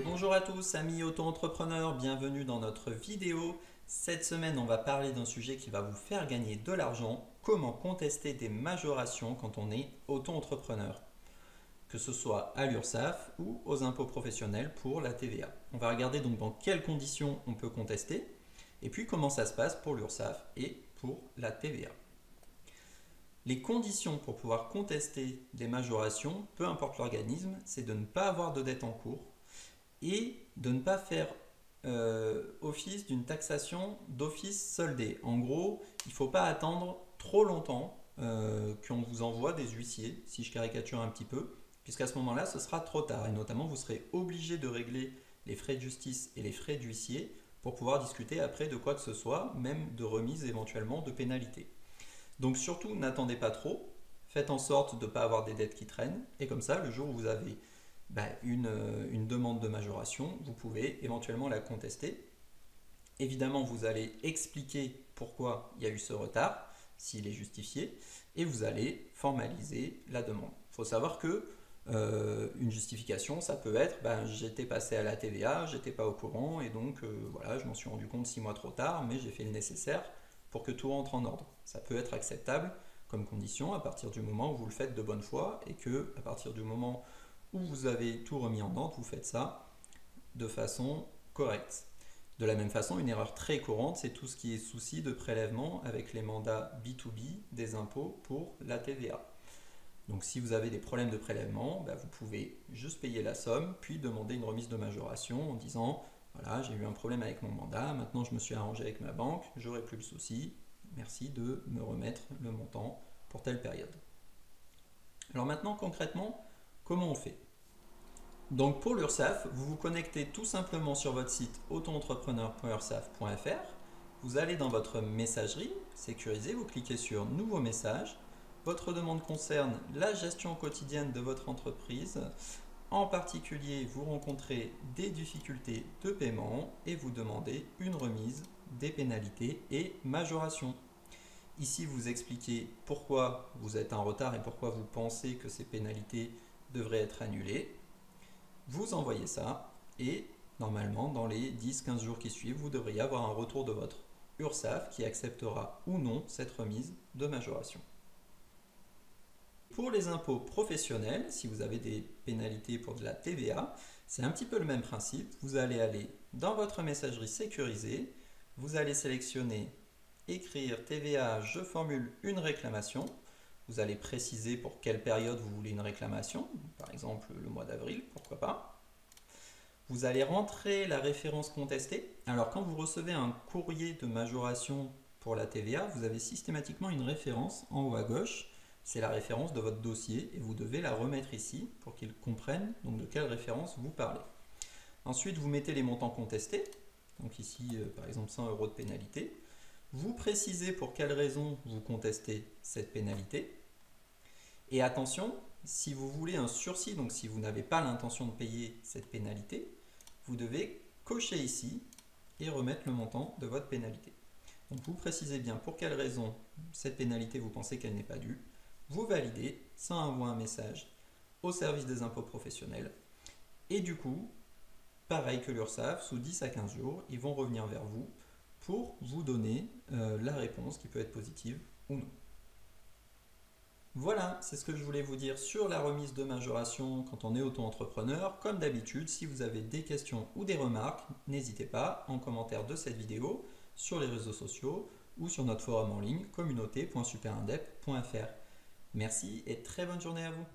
Et bonjour à tous, amis auto-entrepreneurs, bienvenue dans notre vidéo. Cette semaine, on va parler d'un sujet qui va vous faire gagner de l'argent, comment contester des majorations quand on est auto-entrepreneur, que ce soit à l'URSSAF ou aux impôts professionnels pour la TVA. On va regarder donc dans quelles conditions on peut contester et puis comment ça se passe pour l'URSSAF et pour la TVA. Les conditions pour pouvoir contester des majorations, peu importe l'organisme, c'est de ne pas avoir de dette en cours et de ne pas faire office d'une taxation d'office soldé. En gros, il ne faut pas attendre trop longtemps qu'on vous envoie des huissiers, si je caricature un petit peu, puisqu'à ce moment-là, ce sera trop tard. Et notamment, vous serez obligé de régler les frais de justice et les frais d'huissier pour pouvoir discuter après de quoi que ce soit, même de remise éventuellement de pénalités. Donc surtout, n'attendez pas trop, faites en sorte de ne pas avoir des dettes qui traînent, et comme ça, le jour où vous avez une demande de majoration, vous pouvez éventuellement la contester. Évidemment, vous allez expliquer pourquoi il y a eu ce retard, s'il est justifié, et vous allez formaliser la demande. Il faut savoir que une justification, ça peut être j'étais passé à la TVA, j'étais pas au courant, et donc voilà, je m'en suis rendu compte 6 mois trop tard, mais j'ai fait le nécessaire pour que tout rentre en ordre. Ça peut être acceptable comme condition à partir du moment où vous le faites de bonne foi et que à partir du moment où vous avez tout remis en ordre, vous faites ça de façon correcte. De la même façon, une erreur très courante, c'est tout ce qui est souci de prélèvement avec les mandats B2B des impôts pour la TVA. Donc si vous avez des problèmes de prélèvement, vous pouvez juste payer la somme, puis demander une remise de majoration en disant voilà, j'ai eu un problème avec mon mandat, maintenant je me suis arrangé avec ma banque, j'aurai plus le souci, merci de me remettre le montant pour telle période. Alors maintenant concrètement, comment on fait? Donc pour l'URSSAF, vous vous connectez tout simplement sur votre site autoentrepreneur.ursaf.fr, vous allez dans votre messagerie sécurisée, vous cliquez sur Nouveau message, votre demande concerne la gestion quotidienne de votre entreprise, en particulier vous rencontrez des difficultés de paiement et vous demandez une remise des pénalités et majorations. Ici, vous expliquez pourquoi vous êtes en retard et pourquoi vous pensez que ces pénalités devraient être annulées. Vous envoyez ça et normalement, dans les 10-15 jours qui suivent, vous devriez avoir un retour de votre URSSAF qui acceptera ou non cette remise de majoration. Pour les impôts professionnels, si vous avez des pénalités pour de la TVA, c'est un petit peu le même principe. Vous allez aller dans votre messagerie sécurisée, vous allez sélectionner écrire TVA, je formule une réclamation. Vous allez préciser pour quelle période vous voulez une réclamation, par exemple le mois d'avril, pourquoi pas. Vous allez rentrer la référence contestée. Alors quand vous recevez un courrier de majoration pour la TVA, vous avez systématiquement une référence en haut à gauche. C'est la référence de votre dossier et vous devez la remettre ici pour qu'ils comprennent donc de quelle référence vous parlez. Ensuite, vous mettez les montants contestés. Donc ici, par exemple, 100 € de pénalité. Vous précisez pour quelle raison vous contestez cette pénalité. Et attention, si vous voulez un sursis, donc si vous n'avez pas l'intention de payer cette pénalité, vous devez cocher ici et remettre le montant de votre pénalité. Donc vous précisez bien pour quelle raison cette pénalité vous pensez qu'elle n'est pas due. Vous validez, ça envoie un message au service des impôts professionnels. Et du coup, pareil que l'URSSAF, sous 10 à 15 jours, ils vont revenir vers vous pour vous donner la réponse qui peut être positive ou non. Voilà, c'est ce que je voulais vous dire sur la remise de majoration quand on est auto-entrepreneur. Comme d'habitude, si vous avez des questions ou des remarques, n'hésitez pas en commentaire de cette vidéo, sur les réseaux sociaux ou sur notre forum en ligne communauté.superindep.fr. Merci et très bonne journée à vous.